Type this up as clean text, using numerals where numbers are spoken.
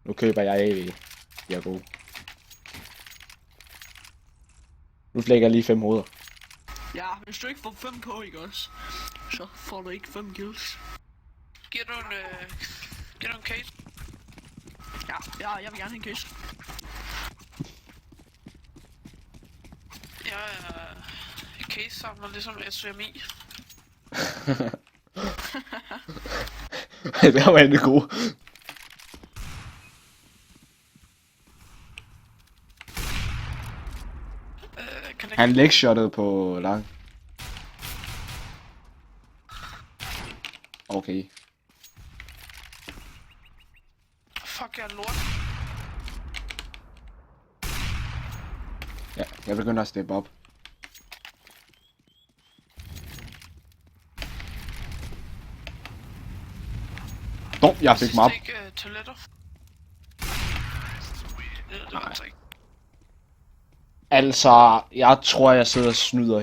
Nu køber jeg AV. De er gode. Nu flækker jeg lige 5 hoveder. Ja, hvis du ikke får 5 på, ikke også? Så får du ikke 5 kills. Giver du en case? Ja, jeg vil gerne have en case. Jeg er case samler ligesom SVMI. Det var endelig god. Han lægshottet på lang. Okay. Fuck, jeg er lort. Ja, jeg begynder at steppe op. Nå, jeg fik mig op. Ikke toiletter. Det var altså ikke. Altså, jeg tror, jeg sidder og snyder